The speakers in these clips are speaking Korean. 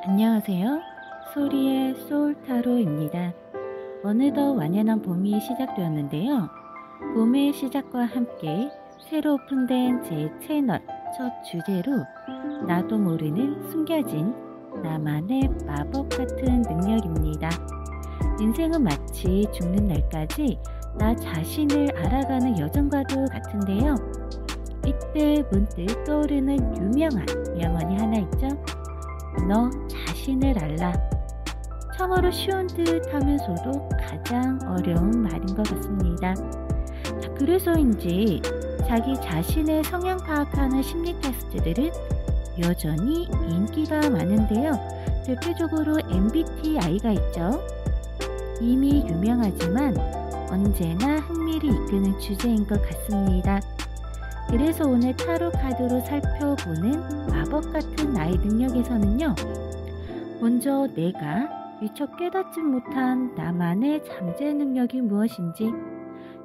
안녕하세요. 소리의 소울타로입니다. 어느덧 완연한 봄이 시작되었는데요. 봄의 시작과 함께 새로 오픈된 제 채널 첫 주제로 나도 모르는 숨겨진 나만의 마법 같은 능력입니다. 인생은 마치 죽는 날까지 나 자신을 알아가는 여정과도 같은데요. 이때 문득 떠오르는 유명한 명언이 하나 있죠. 너 자신을 알라. 참으로 쉬운 듯 하면서도 가장 어려운 말인 것 같습니다. 자, 그래서인지 자기 자신의 성향 파악하는 심리 테스트들은 여전히 인기가 많은데요. 대표적으로 MBTI가 있죠. 이미 유명하지만 언제나 흥미를 이끄는 주제인 것 같습니다. 그래서 오늘 타로 카드로 살펴보는 마법 같은 나의 능력에서는요. 먼저 내가 미처 깨닫지 못한 나만의 잠재 능력이 무엇인지,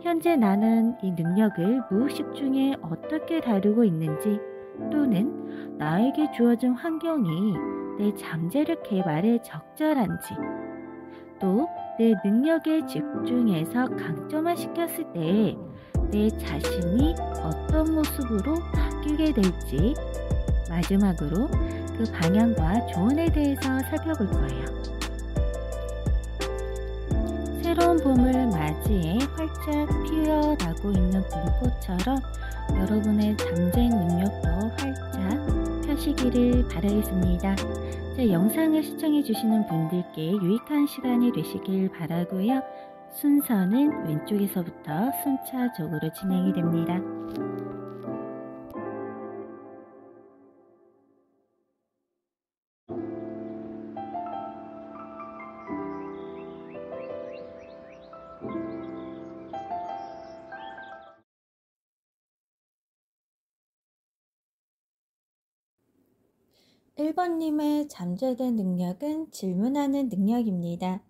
현재 나는 이 능력을 무의식 중에 어떻게 다루고 있는지, 또는 나에게 주어진 환경이 내 잠재력 개발에 적절한지, 또 내 능력에 집중해서 강점화시켰을 때 내 자신이 어떤 모습으로 바뀌게 될지, 마지막으로 그 방향과 조언에 대해서 살펴볼 거예요. 새로운 봄을 맞이해 활짝 피어나고 있는 봄꽃처럼 여러분의 잠재 능력도 활짝 펴시기를 바라겠습니다. 제 영상을 시청해 주시는 분들께 유익한 시간이 되시길 바라고요. 순서는 왼쪽에서부터 순차적으로 진행이 됩니다. (1번님의) 잠재된 능력은 질문하는 능력입니다.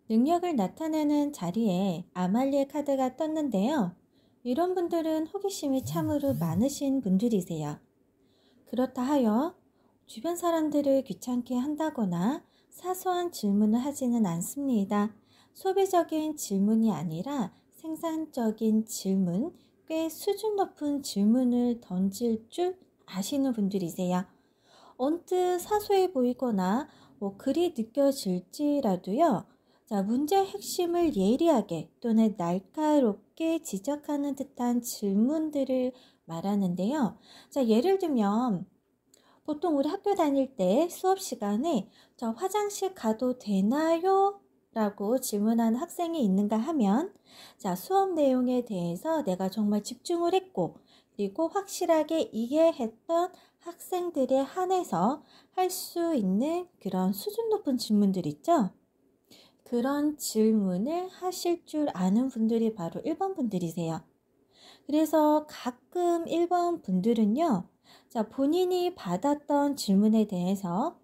능력을 나타내는 자리에 아말리의 카드가 떴는데요. 이런 분들은 호기심이 참으로 많으신 분들이세요. 그렇다 하여 주변 사람들을 귀찮게 한다거나 사소한 질문을 하지는 않습니다. 소비적인 질문이 아니라 생산적인 질문, 꽤 수준 높은 질문을 던질 줄 아시는 분들이세요. 언뜻 사소해 보이거나 그리 느껴질지라도요. 자, 문제의 핵심을 예리하게 또는 날카롭게 지적하는 듯한 질문들을 말하는데요. 자, 예를 들면 보통 우리 학교 다닐 때 수업 시간에 저 화장실 가도 되나요? 라고 질문하는 학생이 있는가 하면 자, 수업 내용에 대해서 내가 정말 집중을 했고 그리고 확실하게 이해했던 학생들에 한해서 할 수 있는 그런 수준 높은 질문들 있죠? 그런 질문을 하실 줄 아는 분들이 바로 1번 분들이세요. 그래서 가끔 1번 분들은요. 자, 본인이 받았던 질문에 대해서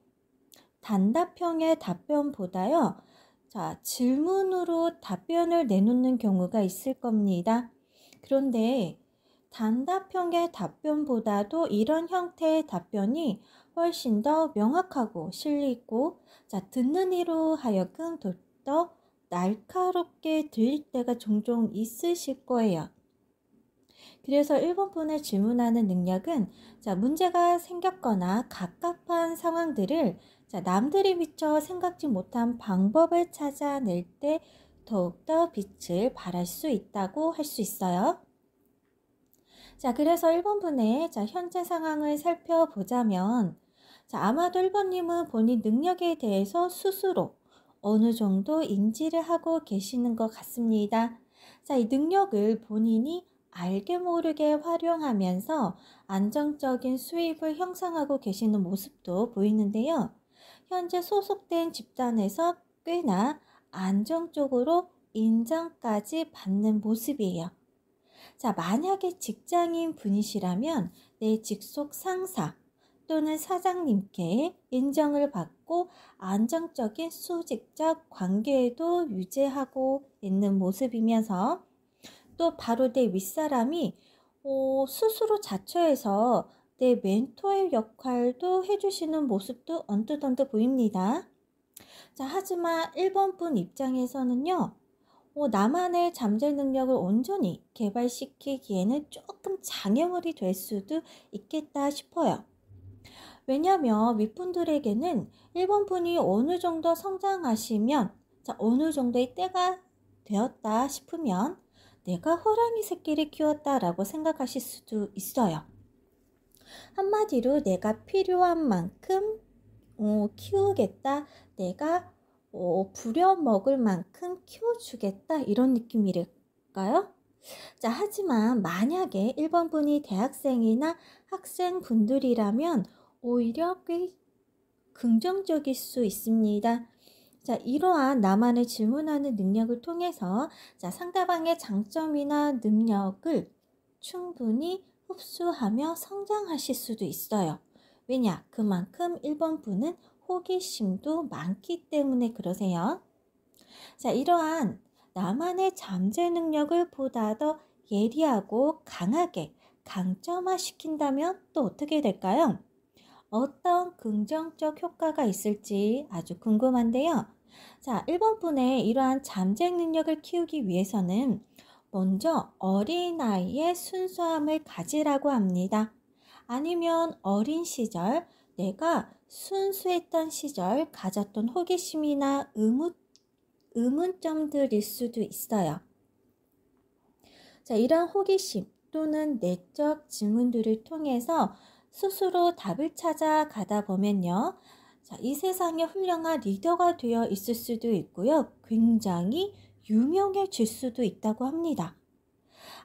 단답형의 답변보다요. 자, 질문으로 답변을 내놓는 경우가 있을 겁니다. 그런데 단답형의 답변보다도 이런 형태의 답변이 훨씬 더 명확하고 실리있고 자, 듣는 이로 하여금 더 날카롭게 들릴 때가 종종 있으실 거예요. 그래서 1번 분의 질문하는 능력은 자, 문제가 생겼거나 갑갑한 상황들을 자, 남들이 미처 생각지 못한 방법을 찾아낼 때 더욱더 빛을 발할 수 있다고 할 수 있어요. 자, 그래서 1번 분의 자, 현재 상황을 살펴보자면 자, 아마도 1번님은 본인 능력에 대해서 스스로 어느 정도 인지를 하고 계시는 것 같습니다. 자, 이 능력을 본인이 알게 모르게 활용하면서 안정적인 수입을 형성하고 계시는 모습도 보이는데요. 현재 소속된 집단에서 꽤나 안정적으로 인정까지 받는 모습이에요. 자, 만약에 직장인 분이시라면 내 직속 상사 또는 사장님께 인정을 받고 안정적인 수직적 관계도 유지하고 있는 모습이면서 또 바로 내 윗사람이 스스로 자처해서 내 멘토의 역할도 해주시는 모습도 언뜻 보입니다. 자, 하지만 1번 분 입장에서는요, 나만의 잠재 능력을 온전히 개발시키기에는 조금 장애물이 될 수도 있겠다 싶어요. 왜냐하면 윗분들에게는 1번 분이 어느 정도 성장하시면, 자, 어느 정도의 때가 되었다 싶으면 내가 호랑이 새끼를 키웠다라고 생각하실 수도 있어요. 한마디로 내가 필요한 만큼 키우겠다, 내가 부려먹을 만큼 키워주겠다, 이런 느낌일까요? 자, 하지만 만약에 1번 분이 대학생이나 학생분들이라면 오히려 꽤 긍정적일 수 있습니다. 자, 이러한 나만의 질문하는 능력을 통해서 자, 상대방의 장점이나 능력을 충분히 흡수하며 성장하실 수도 있어요. 왜냐? 그만큼 1번 분은 호기심도 많기 때문에 그러세요. 자, 이러한 나만의 잠재 능력을 보다 더 예리하고 강하게 강점화 시킨다면 또 어떻게 될까요? 어떤 긍정적 효과가 있을지 아주 궁금한데요. 자, 1번 분의 이러한 잠재 능력을 키우기 위해서는 먼저 어린아이의 순수함을 가지라고 합니다. 아니면 어린 시절 내가 순수했던 시절 가졌던 호기심이나 의문점들일 수도 있어요. 자, 이런 호기심 또는 내적 질문들을 통해서 스스로 답을 찾아가다 보면요. 자, 이 세상에 훌륭한 리더가 되어 있을 수도 있고요. 굉장히 유명해질 수도 있다고 합니다.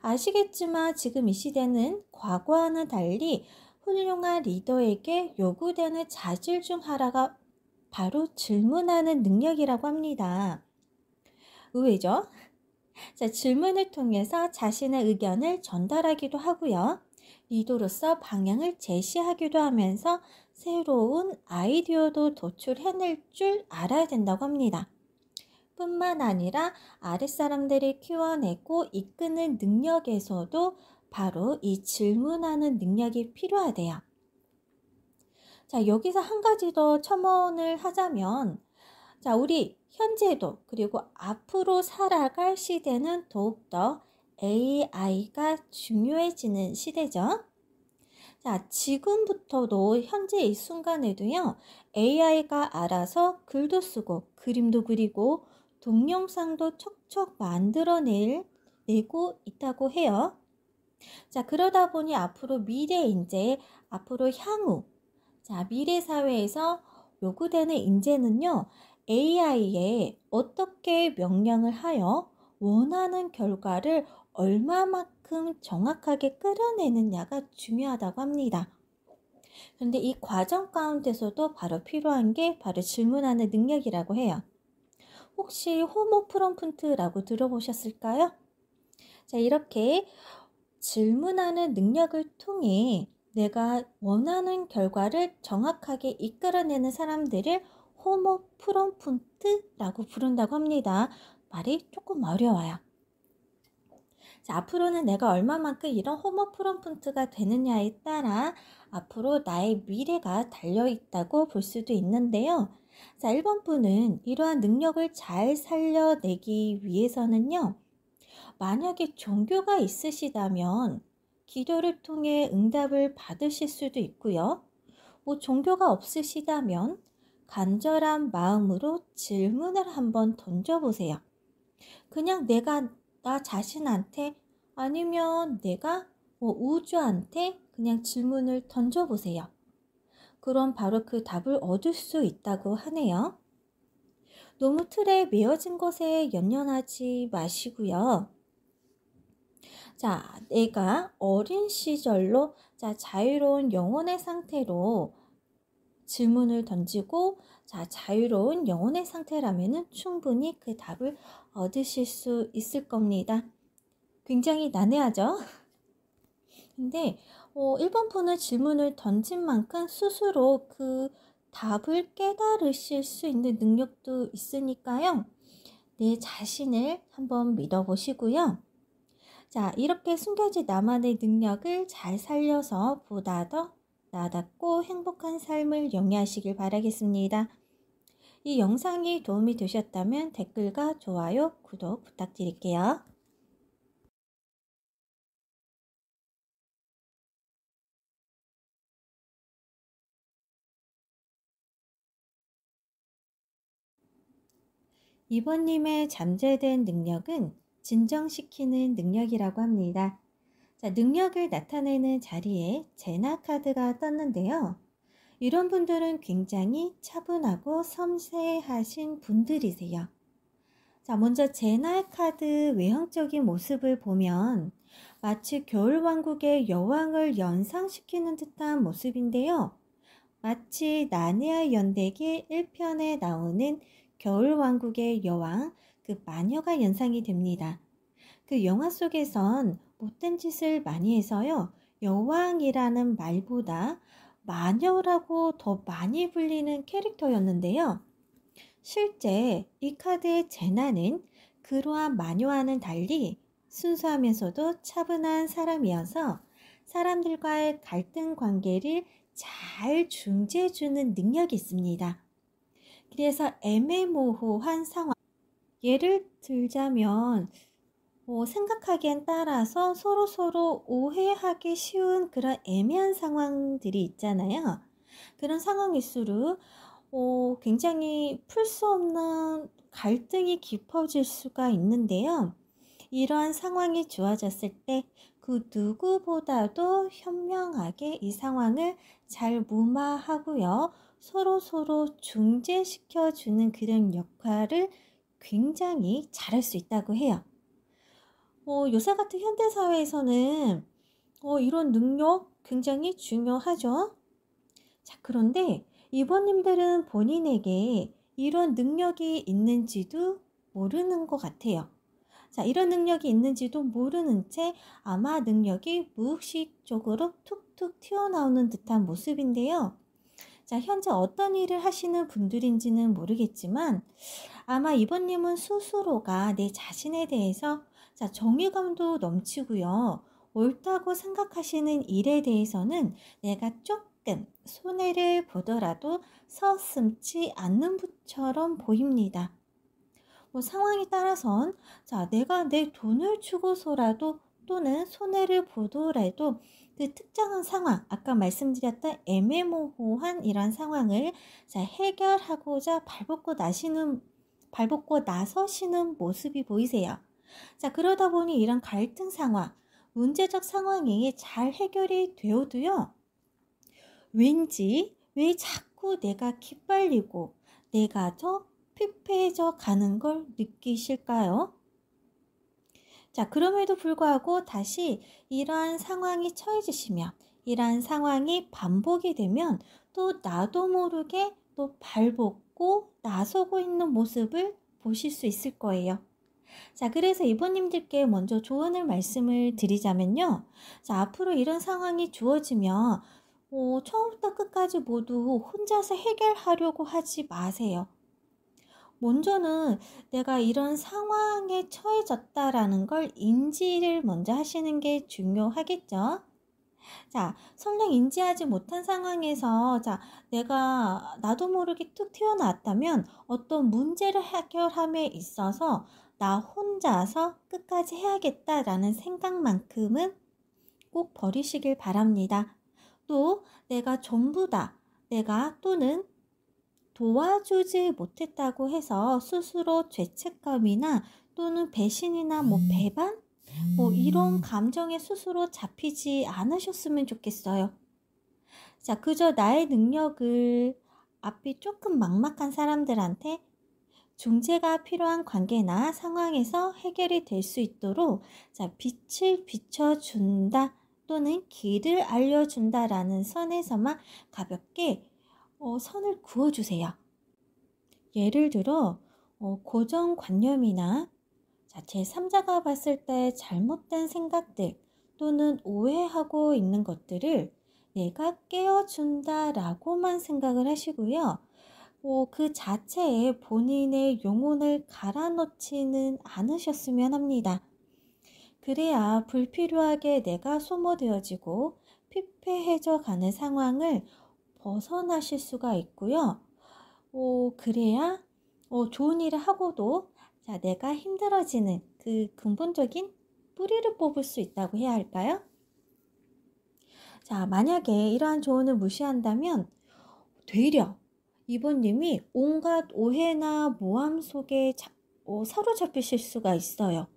아시겠지만 지금 이 시대는 과거와는 달리 훌륭한 리더에게 요구되는 자질 중 하나가 바로 질문하는 능력이라고 합니다. 의외죠? 자, 질문을 통해서 자신의 의견을 전달하기도 하고요. 리더로서 방향을 제시하기도 하면서 새로운 아이디어도 도출해낼 줄 알아야 된다고 합니다. 뿐만 아니라 아랫사람들을 키워내고 이끄는 능력에서도 바로 이 질문하는 능력이 필요하대요. 자, 여기서 한 가지 더 첨언을 하자면, 자, 우리 현재도 그리고 앞으로 살아갈 시대는 더욱더 AI가 중요해지는 시대죠. 자, 지금부터도 현재 이 순간에도요, AI가 알아서 글도 쓰고 그림도 그리고 동영상도 척척 만들어내고 있다고 해요. 자, 그러다 보니 앞으로 미래 인재, 앞으로 향후, 자, 미래 사회에서 요구되는 인재는요, AI에 어떻게 명령을 하여 원하는 결과를 얼마만큼 정확하게 끌어내느냐가 중요하다고 합니다. 그런데 이 과정 가운데서도 바로 필요한 게 바로 질문하는 능력이라고 해요. 혹시 호모 프롬프트라고 들어보셨을까요? 자, 이렇게 질문하는 능력을 통해 내가 원하는 결과를 정확하게 이끌어내는 사람들을 호모 프롬프트라고 부른다고 합니다. 말이 조금 어려워요. 자, 앞으로는 내가 얼마만큼 이런 호모 프롬프트가 되느냐에 따라 앞으로 나의 미래가 달려있다고 볼 수도 있는데요. 자, 1번 분은 이러한 능력을 잘 살려내기 위해서는요. 만약에 종교가 있으시다면 기도를 통해 응답을 받으실 수도 있고요. 종교가 없으시다면 간절한 마음으로 질문을 한번 던져보세요. 그냥 내가 나 자신한테 아니면 내가 우주한테 그냥 질문을 던져보세요. 그럼 바로 그 답을 얻을 수 있다고 하네요. 너무 틀에 매어진 것에 연연하지 마시고요. 자, 내가 어린 시절로 자유로운 영혼의 상태로 질문을 던지고 자유로운 영혼의 상태라면 충분히 그 답을 얻으실 수 있을 겁니다. 굉장히 난해하죠? 근데 1번 분은 질문을 던진 만큼 스스로 그 답을 깨달으실 수 있는 능력도 있으니까요. 내 자신을 한번 믿어보시고요. 자, 이렇게 숨겨진 나만의 능력을 잘 살려서 보다 더 나답고 행복한 삶을 영위하시길 바라겠습니다. 이 영상이 도움이 되셨다면 댓글과 좋아요, 구독 부탁드릴게요. 이번님의 잠재된 능력은 진정시키는 능력이라고 합니다. 자, 능력을 나타내는 자리에 제나 카드가 떴는데요. 이런 분들은 굉장히 차분하고 섬세하신 분들이세요. 자, 먼저 제나 카드 외형적인 모습을 보면 마치 겨울왕국의 여왕을 연상시키는 듯한 모습인데요. 마치 나니아 연대기 1편에 나오는 겨울왕국의 여왕, 그 마녀가 연상이 됩니다. 그 영화 속에선 못된 짓을 많이 해서요. 여왕이라는 말보다 마녀라고 더 많이 불리는 캐릭터였는데요. 실제 이 카드의 제나는 그러한 마녀와는 달리 순수하면서도 차분한 사람이어서 사람들과의 갈등 관계를 잘 중재해주는 능력이 있습니다. 그래서 애매모호한 상황, 예를 들자면 생각하기엔 따라서 서로 오해하기 쉬운 그런 애매한 상황들이 있잖아요. 그런 상황일수록 굉장히 풀 수 없는 갈등이 깊어질 수가 있는데요. 이러한 상황이 주어졌을 때 그 누구보다도 현명하게 이 상황을 잘 무마하고요. 서로 중재시켜주는 그런 역할을 굉장히 잘할 수 있다고 해요. 요새 같은 현대사회에서는 이런 능력 굉장히 중요하죠. 자, 그런데 이번님들은 본인에게 이런 능력이 있는지도 모르는 것 같아요. 자, 이런 능력이 있는지도 모르는 채 아마 능력이 무의식적으로 툭툭 튀어나오는 듯한 모습인데요. 자, 현재 어떤 일을 하시는 분들인지는 모르겠지만 아마 이번님은 스스로가 내 자신에 대해서 정의감도 넘치고요. 옳다고 생각하시는 일에 대해서는 내가 조금 손해를 보더라도 서슴지 않는 분처럼 보입니다. 상황에 따라선 내가 내 돈을 주고서라도 또는 손해를 보더라도 그 특정한 상황, 아까 말씀드렸던 애매모호한 이런 상황을 해결하고자 발벗고 나서시는 모습이 보이세요. 자, 그러다 보니 이런 갈등 상황, 문제적 상황이 잘 해결이 되어도요. 왠지 왜 자꾸 내가 기빨리고 내가 피폐해져 가는 걸 느끼실까요? 자, 그럼에도 불구하고 다시 이러한 상황이 처해지시면, 이러한 상황이 반복이 되면 또 나도 모르게 또 발벗고 나서고 있는 모습을 보실 수 있을 거예요. 자, 그래서 이번님들께 먼저 조언을 말씀을 드리자면요. 자, 앞으로 이런 상황이 주어지면 처음부터 끝까지 모두 혼자서 해결하려고 하지 마세요. 먼저는 내가 이런 상황에 처해졌다라는 걸 인지를 먼저 하시는 게 중요하겠죠. 자, 설령 인지하지 못한 상황에서 내가 나도 모르게 툭 튀어나왔다면 어떤 문제를 해결함에 있어서 나 혼자서 끝까지 해야겠다라는 생각만큼은 꼭 버리시길 바랍니다. 또 내가 전부다, 내가 또는 도와주지 못했다고 해서 스스로 죄책감이나 또는 배신이나 배반? 이런 감정에 스스로 잡히지 않으셨으면 좋겠어요. 자, 그저 나의 능력을 앞이 조금 막막한 사람들한테 중재가 필요한 관계나 상황에서 해결이 될 수 있도록 빛을 비춰준다 또는 길을 알려준다라는 선에서만 가볍게 선을 그어주세요. 예를 들어 고정관념이나 제3자가 봤을 때 잘못된 생각들 또는 오해하고 있는 것들을 내가 깨워준다라고만 생각을 하시고요. 그 자체에 본인의 영혼을 갈아넣지는 않으셨으면 합니다. 그래야 불필요하게 내가 소모되어지고 피폐해져 가는 상황을 벗어나실 수가 있고요. 그래야 좋은 일을 하고도 내가 힘들어지는 그 근본적인 뿌리를 뽑을 수 있다고 해야 할까요? 자, 만약에 이러한 조언을 무시한다면 되려 이번님이 온갖 오해나 모함 속에 사로잡히실 수가 있어요.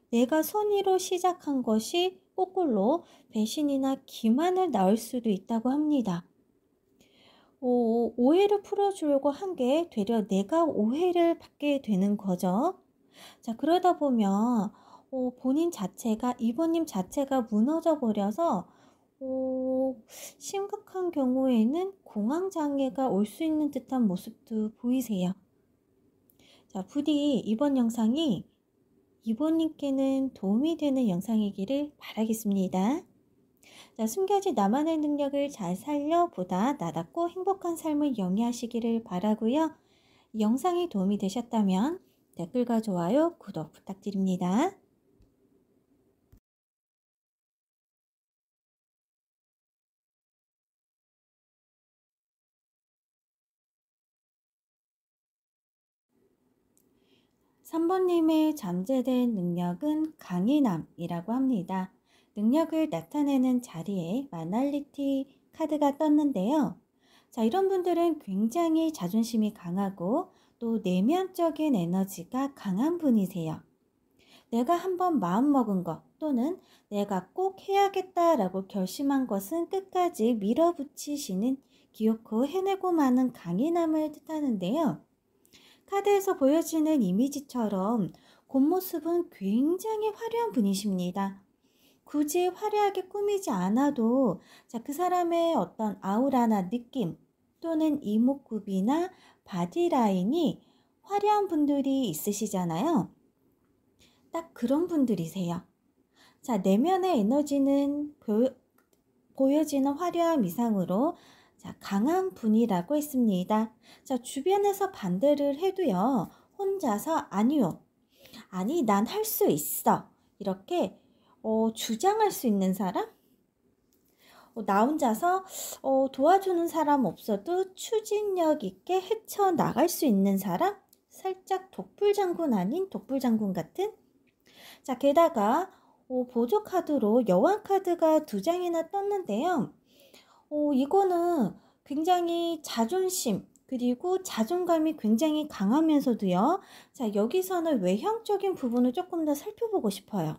내가 선의로 시작한 것이 거꾸로 배신이나 기만을 낳을 수도 있다고 합니다. 오해를 풀어주려고 한 게 되려 내가 오해를 받게 되는 거죠. 자, 그러다 보면 이번님 자체가 무너져 버려서 심각한 경우에는 공황장애가 올 수 있는 듯한 모습도 보이세요. 자, 부디 이번 영상이 이번님께는 도움이 되는 영상이기를 바라겠습니다. 자, 숨겨진 나만의 능력을 잘 살려 보다 나답고 행복한 삶을 영위하시기를 바라고요. 이 영상이 도움이 되셨다면 댓글과 좋아요, 구독 부탁드립니다. 3번님의 잠재된 능력은 강인함이라고 합니다. 능력을 나타내는 자리에 마날리티 카드가 떴는데요. 자, 이런 분들은 굉장히 자존심이 강하고 또 내면적인 에너지가 강한 분이세요. 내가 한번 마음먹은 것 또는 내가 꼭 해야겠다라고 결심한 것은 끝까지 밀어붙이시는 기어코 해내고 마는 강인함을 뜻하는데요. 카드에서 보여지는 이미지처럼 겉모습은 굉장히 화려한 분이십니다. 굳이 화려하게 꾸미지 않아도 그 사람의 어떤 아우라나 느낌 또는 이목구비나 바디라인이 화려한 분들이 있으시잖아요. 딱 그런 분들이세요. 자, 내면의 에너지는 보여지는 화려함 이상으로 강한 분이라고 했습니다. 자, 주변에서 반대를 해도요, 혼자서 아니요, 아니 난 할 수 있어 이렇게 주장할 수 있는 사람? 나 혼자서 도와주는 사람 없어도 추진력 있게 헤쳐나갈 수 있는 사람? 살짝 독불장군 아닌 독불장군 같은? 자, 게다가 보조 카드로 여왕 카드가 2장이나 떴는데요. 이거는 굉장히 자존심 그리고 자존감이 굉장히 강하면서도요. 자, 여기서는 외형적인 부분을 조금 더 살펴보고 싶어요.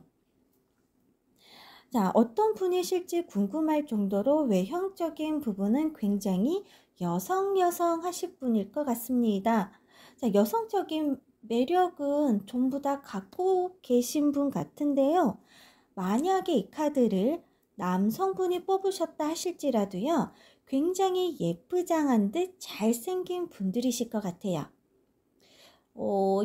자, 어떤 분이실지 궁금할 정도로 외형적인 부분은 굉장히 여성하실 분일 것 같습니다. 자, 여성적인 매력은 전부 다 갖고 계신 분 같은데요. 만약에 이 카드를 남성분이 뽑으셨다 하실지라도요. 굉장히 예쁘장한 듯 잘생긴 분들이실 것 같아요.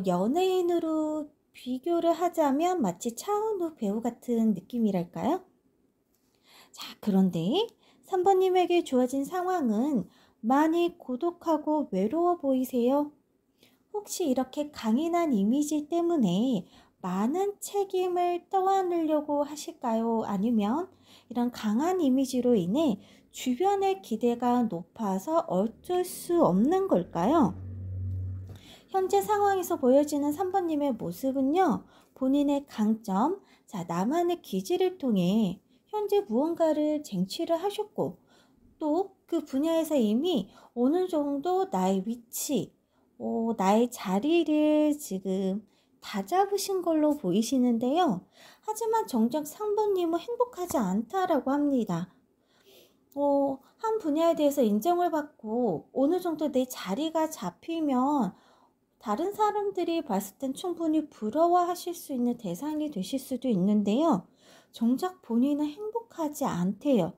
연예인으로 비교를 하자면 마치 차은우 배우 같은 느낌이랄까요? 자, 그런데 3번님에게 주어진 상황은 많이 고독하고 외로워 보이세요? 혹시 이렇게 강인한 이미지 때문에 많은 책임을 떠안으려고 하실까요? 아니면 이런 강한 이미지로 인해 주변의 기대가 높아서 어쩔 수 없는 걸까요? 현재 상황에서 보여지는 3번님의 모습은요, 본인의 강점, 자, 나만의 기질을 통해 현재 무언가를 쟁취를 하셨고, 또 그 분야에서 이미 어느 정도 나의 위치, 나의 자리를 지금 다 잡으신 걸로 보이시는데요. 하지만 정작 3번님은 행복하지 않다라고 합니다. 한 분야에 대해서 인정을 받고 어느 정도 내 자리가 잡히면 다른 사람들이 봤을 땐 충분히 부러워하실 수 있는 대상이 되실 수도 있는데요. 정작 본인은 행복하지 않대요.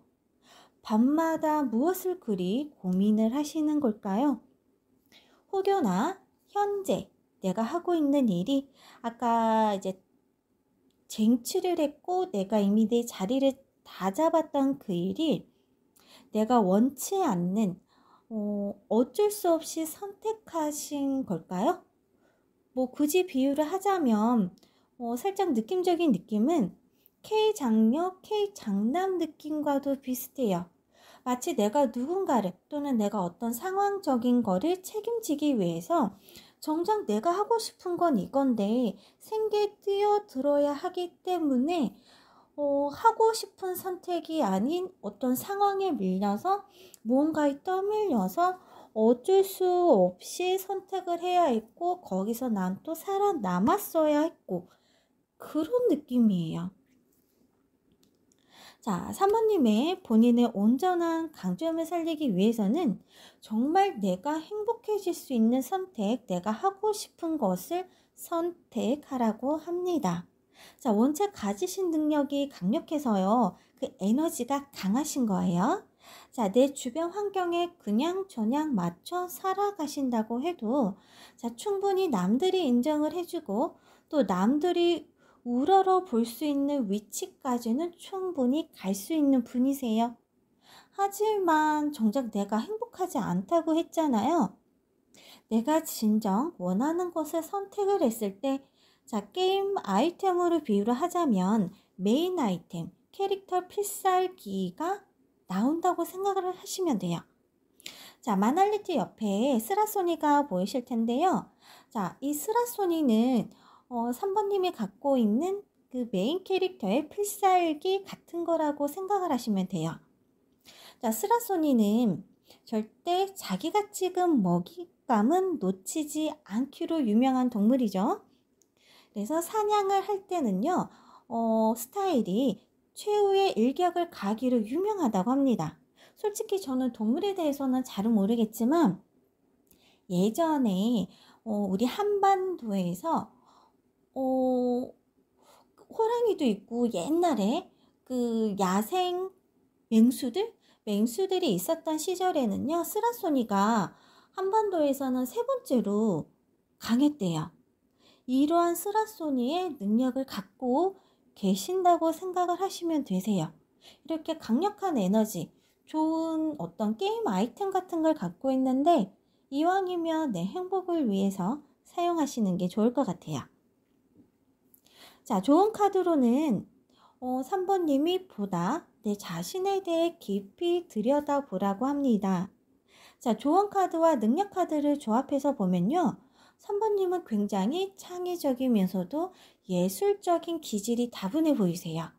밤마다 무엇을 그리 고민을 하시는 걸까요? 혹여나 현재 내가 하고 있는 일이 아까 이제 쟁취를 했고 내가 이미 내 자리를 다 잡았던 그 일이 내가 원치 않는 어쩔 수 없이 선택하신 걸까요? 뭐 굳이 비유를 하자면 살짝 느낌적인 느낌은 K장녀, K장남 느낌과도 비슷해요. 마치 내가 누군가를 또는 내가 어떤 상황적인 거를 책임지기 위해서 정작 내가 하고 싶은 건 이건데 생계 뛰어들어야 하기 때문에 하고 싶은 선택이 아닌 어떤 상황에 밀려서 무언가에 떠밀려서 어쩔 수 없이 선택을 해야 했고 거기서 난 또 살아남았어야 했고 그런 느낌이에요. 자, 3번님의 본인의 온전한 강점을 살리기 위해서는 정말 내가 행복해질 수 있는 선택, 내가 하고 싶은 것을 선택하라고 합니다. 자, 원체 가지신 능력이 강력해서요. 그 에너지가 강하신 거예요. 자, 내 주변 환경에 그냥저냥 맞춰 살아가신다고 해도 자, 충분히 남들이 인정을 해주고 또 남들이 우러러 볼 수 있는 위치까지는 충분히 갈 수 있는 분이세요. 하지만 정작 내가 행복하지 않다고 했잖아요. 내가 진정 원하는 것을 선택을 했을 때 자, 게임 아이템으로 비유를 하자면 메인 아이템, 캐릭터 필살기가 나온다고 생각을 하시면 돼요. 자, 마날리티 옆에 스라소니가 보이실 텐데요. 자, 이 스라소니는 3번님이 갖고 있는 그 메인 캐릭터의 필살기 같은 거라고 생각을 하시면 돼요. 자, 스라소니는 절대 자기가 찍은 먹잇감은 놓치지 않기로 유명한 동물이죠. 그래서 사냥을 할 때는요, 스타일이 최후의 일격을 가기로 유명하다고 합니다. 솔직히 저는 동물에 대해서는 잘은 모르겠지만 예전에 우리 한반도에서 호랑이도 있고 옛날에 그 야생 맹수들이 있었던 시절에는요, 스라소니가 한반도에서는 세 번째로 강했대요. 이러한 스라소니의 능력을 갖고 계신다고 생각을 하시면 되세요. 이렇게 강력한 에너지, 좋은 어떤 게임 아이템 같은 걸 갖고 있는데 이왕이면 내 행복을 위해서 사용하시는 게 좋을 것 같아요. 자, 좋은 카드로는 3번님이 보다 내 자신에 대해 깊이 들여다보라고 합니다. 자, 조언 카드와 능력 카드를 조합해서 보면요. 3번님은 굉장히 창의적이면서도 예술적인 기질이 다분해 보이세요.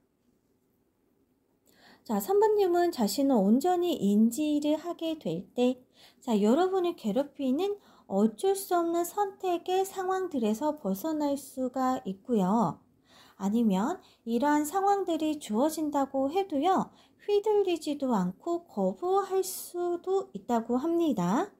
자, 3번님은 자신을 온전히 인지를 하게 될 때, 자, 여러분을 괴롭히는 어쩔 수 없는 선택의 상황들에서 벗어날 수가 있고요. 아니면 이러한 상황들이 주어진다고 해도요, 휘둘리지도 않고 거부할 수도 있다고 합니다.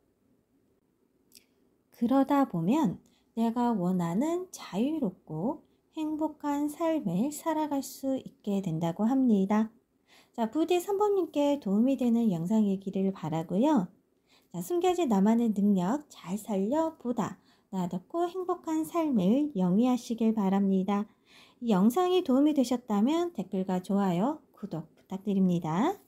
그러다 보면 내가 원하는 자유롭고 행복한 삶을 살아갈 수 있게 된다고 합니다. 자, 부디 3번님께 도움이 되는 영상이기를 바라고요. 자, 숨겨진 나만의 능력 잘 살려 보다 나답고 행복한 삶을 영위하시길 바랍니다. 이 영상이 도움이 되셨다면 댓글과 좋아요, 구독 부탁드립니다.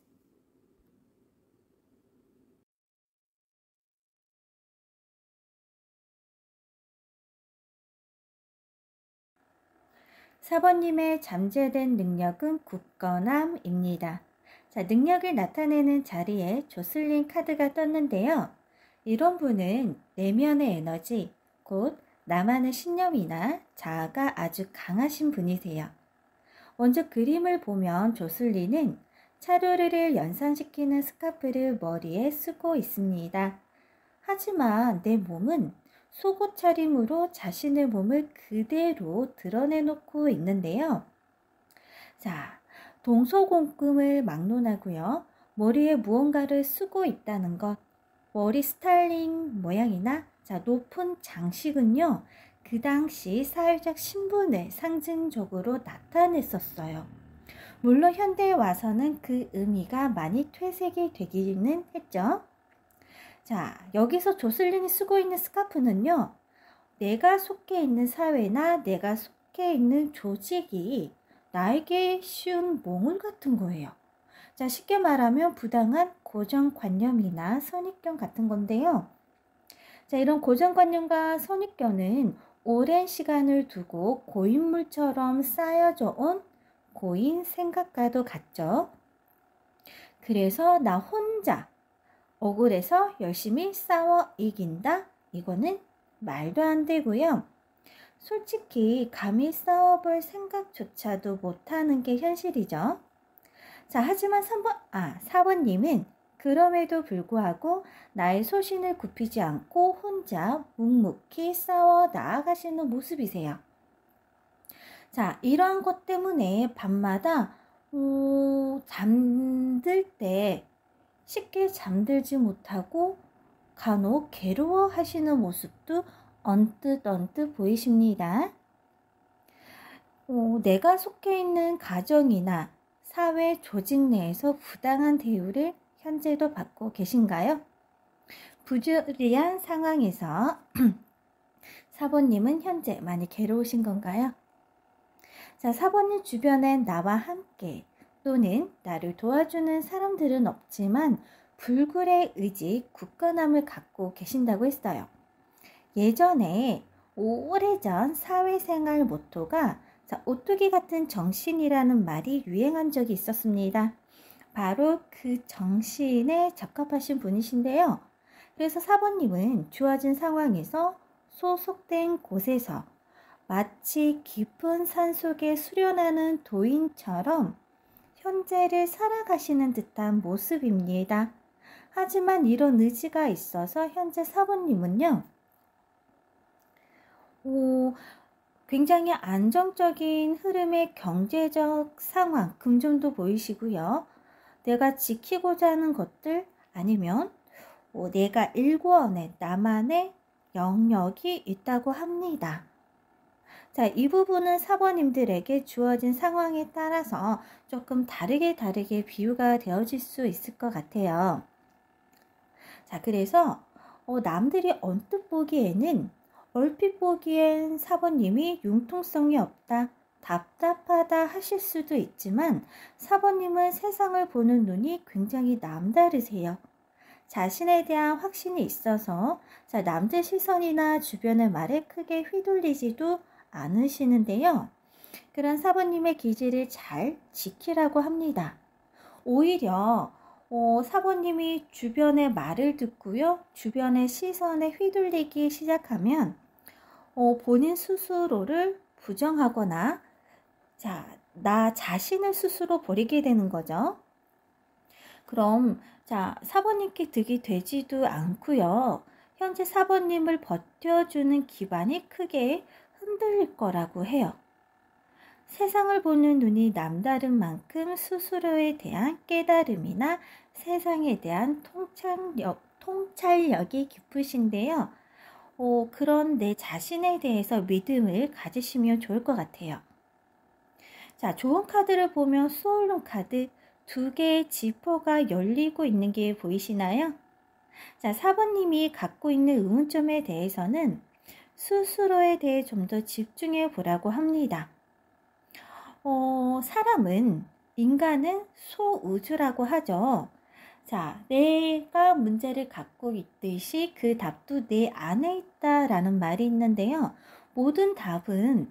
4번님의 잠재된 능력은 굳건함입니다. 자, 능력을 나타내는 자리에 조슬린 카드가 떴는데요. 이런 분은 내면의 에너지, 곧 나만의 신념이나 자아가 아주 강하신 분이세요. 먼저 그림을 보면 조슬리는 차로르를 연상시키는 스카프를 머리에 쓰고 있습니다. 하지만 내 몸은 속옷 차림으로 자신의 몸을 그대로 드러내놓고 있는데요. 자, 동서공금을 막론하고요. 머리에 무언가를 쓰고 있다는 것, 머리 스타일링 모양이나 자, 높은 장식은요. 그 당시 사회적 신분을 상징적으로 나타냈었어요. 물론 현대에 와서는 그 의미가 많이 퇴색이 되기는 했죠. 자, 여기서 조슬린이 쓰고 있는 스카프는요. 내가 속해 있는 사회나 내가 속해 있는 조직이 나에게 씌운 몽울 같은 거예요. 자, 쉽게 말하면 부당한 고정관념이나 선입견 같은 건데요. 자, 이런 고정관념과 선입견은 오랜 시간을 두고 고인물처럼 쌓여져 온 고인 생각과도 같죠. 그래서 나 혼자 억울해서 열심히 싸워 이긴다? 이거는 말도 안 되고요. 솔직히 감히 싸워볼 생각조차도 못하는 게 현실이죠. 자, 하지만 4번님은 그럼에도 불구하고 나의 소신을 굽히지 않고 혼자 묵묵히 싸워 나아가시는 모습이세요. 자, 이러한 것 때문에 밤마다 잠들 때 쉽게 잠들지 못하고 간혹 괴로워하시는 모습도 언뜻 보이십니다. 내가 속해 있는 가정이나 사회 조직 내에서 부당한 대우를 현재도 받고 계신가요? 부조리한 상황에서 4번님은 현재 많이 괴로우신 건가요? 자, 4번님 주변엔 나와 함께 또는 나를 도와주는 사람들은 없지만 불굴의 의지, 굳건함을 갖고 계신다고 했어요. 예전에 오래전 사회생활 모토가 오뚜기 같은 정신이라는 말이 유행한 적이 있었습니다. 바로 그 정신에 적합하신 분이신데요. 그래서 4번님은 주어진 상황에서 소속된 곳에서 마치 깊은 산속에 수련하는 도인처럼 현재를 살아가시는 듯한 모습입니다. 하지만 이런 의지가 있어서 현재 4번님은요. 굉장히 안정적인 흐름의 경제적 상황, 금전도 보이시고요. 내가 지키고자 하는 것들 아니면 내가 일궈낸 나만의 영역이 있다고 합니다. 자, 이 부분은 4번님들에게 주어진 상황에 따라서 조금 다르게 비유가 되어질 수 있을 것 같아요. 자, 그래서 남들이 언뜻 보기에는 얼핏 보기엔 4번님이 융통성이 없다, 답답하다 하실 수도 있지만 4번님은 세상을 보는 눈이 굉장히 남다르세요. 자신에 대한 확신이 있어서 남들 시선이나 주변의 말에 크게 휘둘리지도 않으시는데요. 그런 4번님의 기질을 잘 지키라고 합니다. 오히려 4번님이 주변의 말을 듣고요. 주변의 시선에 휘둘리기 시작하면 본인 스스로를 부정하거나 나 자신을 스스로 버리게 되는 거죠. 그럼 4번님께 득이 되지도 않고요. 현재 4번님을 버텨주는 기반이 크게 흔들릴 거라고 해요. 세상을 보는 눈이 남다른 만큼 스스로에 대한 깨달음이나 세상에 대한 통찰력이 깊으신데요. 그런 내 자신에 대해서 믿음을 가지시면 좋을 것 같아요. 자, 좋은 카드를 보면 소울룬 카드 2개의 지퍼가 열리고 있는 게 보이시나요? 자, 4번님이 갖고 있는 의문점에 대해서는 스스로에 대해 좀 더 집중해 보라고 합니다. 인간은 소우주라고 하죠. 자, 내가 문제를 갖고 있듯이 그 답도 내 안에 있다라는 말이 있는데요. 모든 답은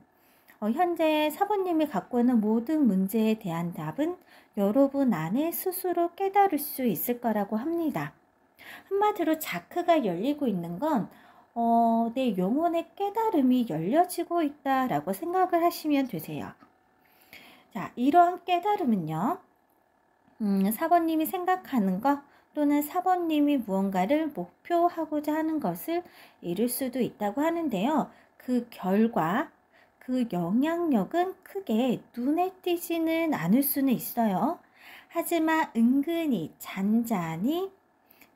현재 4번님이 갖고 있는 모든 문제에 대한 답은 여러분 안에 스스로 깨달을 수 있을 거라고 합니다. 한마디로 자크가 열리고 있는 건 내 영혼의 깨달음이 열려지고 있다라고 생각을 하시면 되세요. 자, 이러한 깨달음은요. 4번님이 생각하는 것 또는 4번님이 무언가를 목표하고자 하는 것을 이룰 수도 있다고 하는데요. 그 결과, 그 영향력은 크게 눈에 띄지는 않을 수는 있어요. 하지만 은근히 잔잔히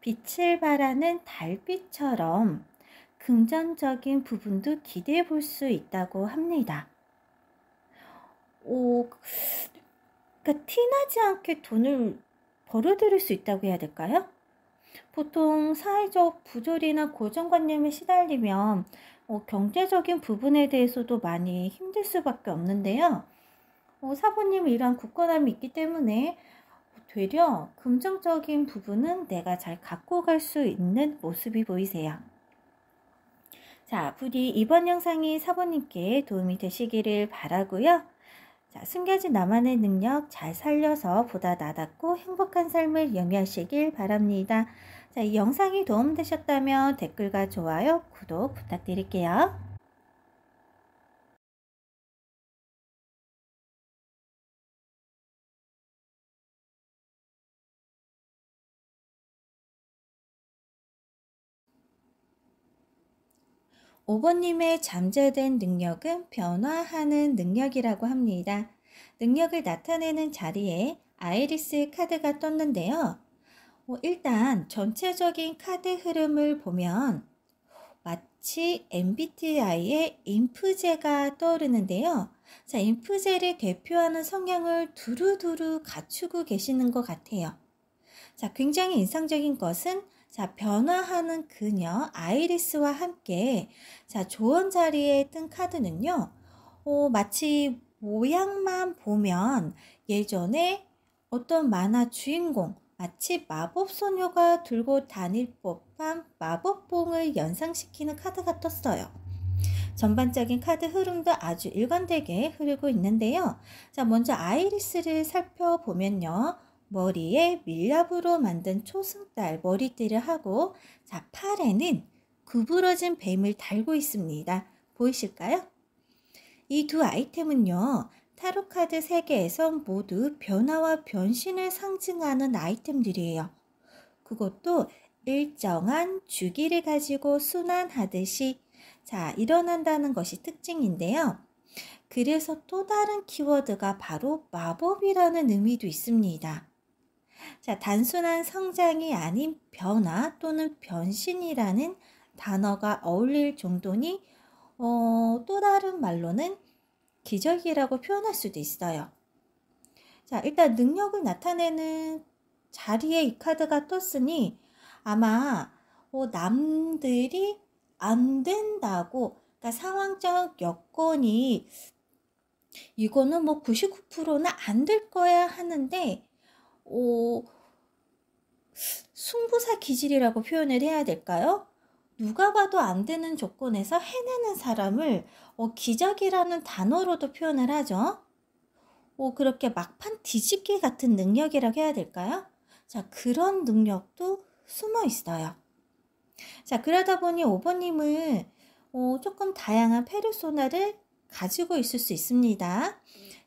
빛을 발하는 달빛처럼 금전적인 부분도 기대해 볼 수 있다고 합니다. 그러니까 티나지 않게 돈을 벌어들일 수 있다고 해야 될까요? 보통 사회적 부조리나 고정관념에 시달리면 경제적인 부분에 대해서도 많이 힘들 수밖에 없는데요. 4번님은 이러한 굳건함이 있기 때문에 되려 긍정적인 부분은 내가 잘 갖고 갈 수 있는 모습이 보이세요. 자, 부디 이번 영상이 사모님께 도움이 되시기를 바라고요. 자, 숨겨진 나만의 능력 잘 살려서 보다 나답고 행복한 삶을 영위하시길 바랍니다. 자, 이 영상이 도움되셨다면 댓글과 좋아요, 구독 부탁드릴게요. 5번님의 잠재된 능력은 변화하는 능력이라고 합니다. 능력을 나타내는 자리에 아이리스 카드가 떴는데요. 일단 전체적인 카드 흐름을 보면 마치 MBTI의 인프제가 떠오르는데요. 자, 인프제를 대표하는 성향을 두루두루 갖추고 계시는 것 같아요. 자, 굉장히 인상적인 것은 자, 변화하는 그녀 아이리스와 함께 자, 조언 자리에 뜬 카드는요. 마치 모양만 보면 예전에 어떤 만화 주인공 마치 마법소녀가 들고 다닐 법한 마법봉을 연상시키는 카드가 떴어요. 전반적인 카드 흐름도 아주 일관되게 흐르고 있는데요. 자, 먼저 아이리스를 살펴보면요. 머리에 밀랍으로 만든 초승달 머리띠를 하고 자, 팔에는 구부러진 뱀을 달고 있습니다. 보이실까요? 이 두 아이템은요. 타로카드 세계에서 모두 변화와 변신을 상징하는 아이템들이에요. 그것도 일정한 주기를 가지고 순환하듯이 자, 일어난다는 것이 특징인데요. 그래서 또 다른 키워드가 바로 마법이라는 의미도 있습니다. 자, 단순한 성장이 아닌 변화 또는 변신이라는 단어가 어울릴 정도니 또 다른 말로는 기적이라고 표현할 수도 있어요. 자, 일단 능력을 나타내는 자리에 이 카드가 떴으니 아마 남들이 안 된다고 그러니까 상황적 여건이 이거는 뭐 99%는 안 될 거야 하는데 승부사 기질이라고 표현을 해야 될까요? 누가 봐도 안 되는 조건에서 해내는 사람을 기적이라는 단어로도 표현을 하죠. 그렇게 막판 뒤집기 같은 능력이라고 해야 될까요? 자, 그런 능력도 숨어 있어요. 자, 그러다 보니 5번님은 조금 다양한 페르소나를 가지고 있을 수 있습니다.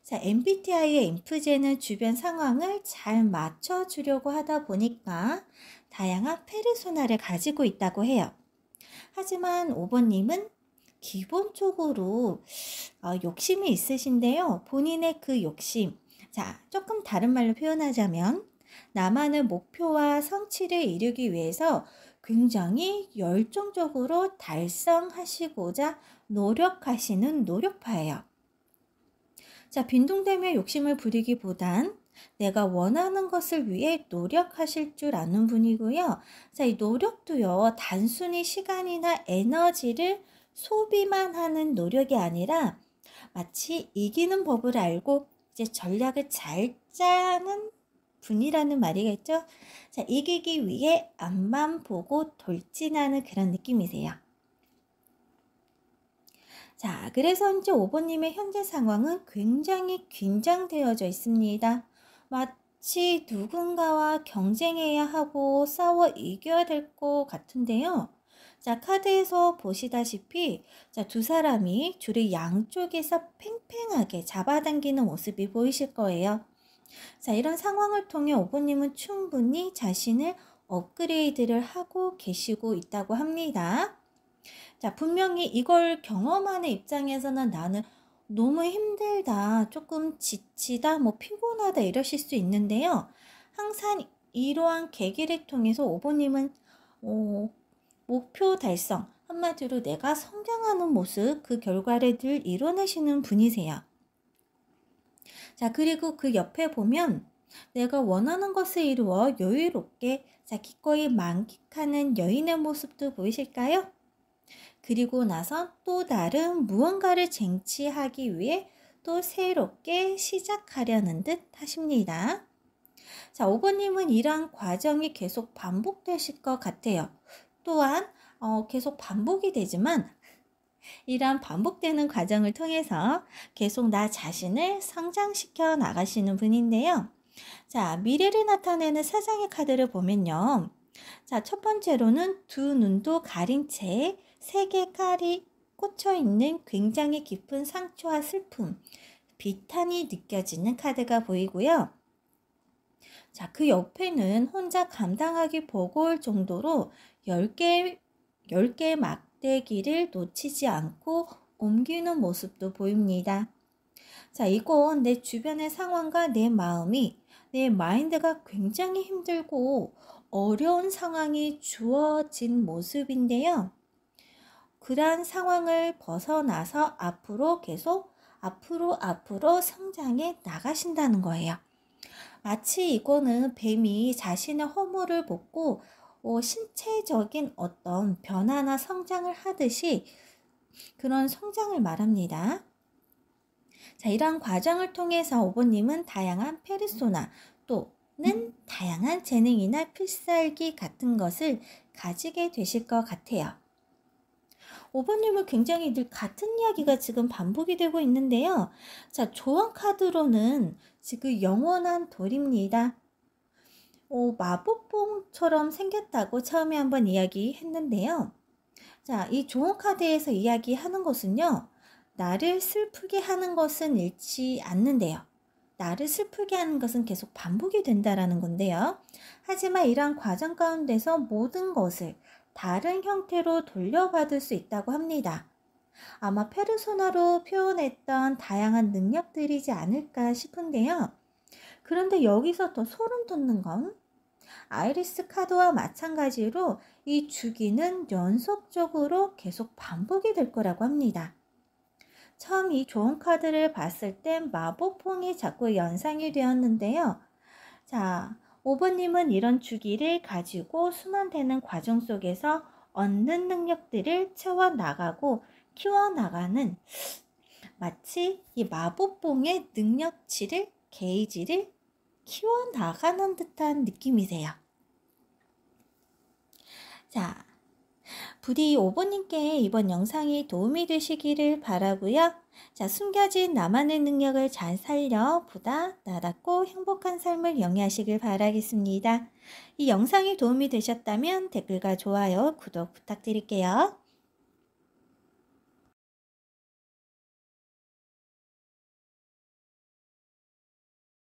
자, MBTI의 인프제는 주변 상황을 잘 맞춰주려고 하다 보니까 다양한 페르소나를 가지고 있다고 해요. 하지만 5번님은 기본적으로 욕심이 있으신데요. 본인의 그 욕심, 자, 조금 다른 말로 표현하자면 나만의 목표와 성취를 이루기 위해서 굉장히 열정적으로 달성하시고자 노력하시는 노력파예요. 자, 빈둥대며 욕심을 부리기보단 내가 원하는 것을 위해 노력하실 줄 아는 분이고요. 자, 이 노력도요, 단순히 시간이나 에너지를 소비만 하는 노력이 아니라 마치 이기는 법을 알고 이제 전략을 잘 짜는 분이라는 말이겠죠. 자, 이기기 위해 앞만 보고 돌진하는 그런 느낌이세요. 자, 그래서 이제 5번님의 현재 상황은 굉장히 긴장되어져 있습니다. 마치 누군가와 경쟁해야 하고 싸워 이겨야 될 것 같은데요. 자, 카드에서 보시다시피 자, 두 사람이 줄을 양쪽에서 팽팽하게 잡아당기는 모습이 보이실 거예요. 자, 이런 상황을 통해 5번님은 충분히 자신을 업그레이드를 하고 계시고 있다고 합니다. 자, 분명히 이걸 경험하는 입장에서는 나는 너무 힘들다, 조금 지치다, 뭐 피곤하다 이러실 수 있는데요. 항상 이러한 계기를 통해서 5번님은 목표 달성, 한마디로 내가 성장하는 모습, 그 결과를 늘 이뤄내시는 분이세요. 자, 그리고 그 옆에 보면 내가 원하는 것을 이루어 여유롭게 자, 기꺼이 만끽하는 여인의 모습도 보이실까요? 그리고 나서 또 다른 무언가를 쟁취하기 위해 또 새롭게 시작하려는 듯 하십니다. 자, 5번님은 이러한 과정이 계속 반복되실 것 같아요. 또한 계속 반복이 되지만 이런 반복되는 과정을 통해서 계속 나 자신을 성장시켜 나가시는 분인데요. 자, 미래를 나타내는 3장의 카드를 보면요. 자, 첫 번째로는 두 눈도 가린 채 3개 깔이 꽂혀 있는 굉장히 깊은 상처와 슬픔, 비탄이 느껴지는 카드가 보이고요. 자, 그 옆에는 혼자 감당하기 버거울 정도로 10개의 막대기를 놓치지 않고 옮기는 모습도 보입니다. 자, 이건 내 주변의 상황과 내 마음이, 내 마인드가 굉장히 힘들고 어려운 상황이 주어진 모습인데요. 그러한 상황을 벗어나서 앞으로 계속 앞으로 성장해 나가신다는 거예요. 마치 이거는 뱀이 자신의 허물을 벗고 신체적인 어떤 변화나 성장을 하듯이 그런 성장을 말합니다. 자, 이러한 과정을 통해서 5번님은 다양한 페르소나 또는 다양한 재능이나 필살기 같은 것을 가지게 되실 것 같아요. 5번님은 굉장히 늘 같은 이야기가 지금 반복이 되고 있는데요. 자, 조언 카드로는 지금 영원한 돌입니다. 마법봉처럼 생겼다고 처음에 한번 이야기했는데요. 자, 이 조언 카드에서 이야기하는 것은요. 나를 슬프게 하는 것은 잃지 않는데요. 나를 슬프게 하는 것은 계속 반복이 된다라는 건데요. 하지만 이러한 과정 가운데서 모든 것을 다른 형태로 돌려받을 수 있다고 합니다. 아마 페르소나로 표현했던 다양한 능력들이지 않을까 싶은데요. 그런데 여기서 더 소름 돋는 건 아이리스 카드와 마찬가지로 이 주기는 연속적으로 계속 반복이 될 거라고 합니다. 처음 이 조언 카드를 봤을 땐 마법봉이 자꾸 연상이 되었는데요. 자, 5번님은 이런 주기를 가지고 순환되는 과정 속에서 얻는 능력들을 채워나가고 키워나가는 마치 이 마법봉의 능력치를 게이지를 키워나가는 듯한 느낌이세요. 자, 부디 5번님께 이번 영상이 도움이 되시기를 바라고요. 자, 숨겨진 나만의 능력을 잘 살려 보다 나답고 행복한 삶을 영위하시길 바라겠습니다. 이 영상이 도움이 되셨다면 댓글과 좋아요, 구독 부탁드릴게요.